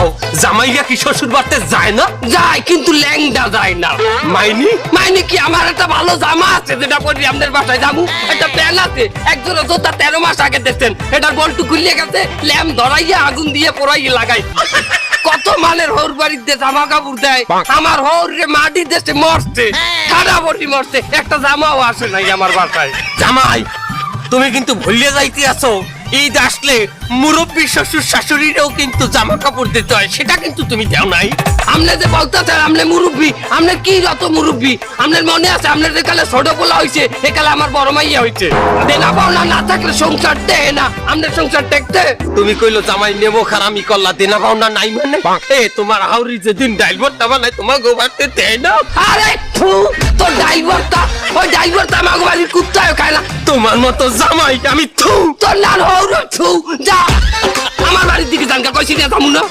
কও জামাইয়া কি শ্বশুর বাড়িতে যায় না? যায় কিন্তু ল্যাংডা যায় না। মাইনি মানে কি আমার একটা ভালো জামা আছে যেটা পরে আপনার বাসায় যাবো, একটা প্যান্ট আছে একজোড়া জোতা 13 মাস আগে দেখছেন, এটার বল্টু খুলিয়ে গেছে, ল্যাম্প ধরাইয়া আগুন দিয়ে পোড়াইয়ে লাগাই। কত মানের হৌর বাড়িতে জামা কাপড় দেয়, আমার হৌর রে মাটির দেশে মরছে, সারা বডি মরছে, একটা জামাও আসে নাই আমার বাসায়। জামাই তুমি কিন্তু ভুলিয়ে যাইতে আছো, ঈদ আসলে মুরব্বী শ্বশুর শাশুড়িরও কিন্তু জামা কাপড় দিতে হয়, সেটা কিন্তু তুমি দেও নাই। আমনে যে বলতেছেন আমনে মুরব্বী, আমনে কি যত মুরব্বী, আমনের মনে আছে আমনের যে কালে ছোট পোলা হইছে এ কালে আমার বড় মাইয়া হইছে। দেনা পাওনা না থাকলে সংসার দেয় না, আমনের সংসার দেখতে। তুমি কইলো জামাই নেমো খারামি করলা, দেনা পাওনা নাই মানে এ তোমার হাউরি যেদিন ডাইল ভর্তা বানায় তোমার গোবারতে দেয় না। আরে থু, তোর ড্রাইভারটা, ওই ড্রাইভারটা আমার বাড়ির কুত্তায় খায় না। তোমার মতো জামাই আমি থু। তোর নাম হৌর থু, যা আমার বাড়ির দিকে জানকা কইছি না, যাবো না।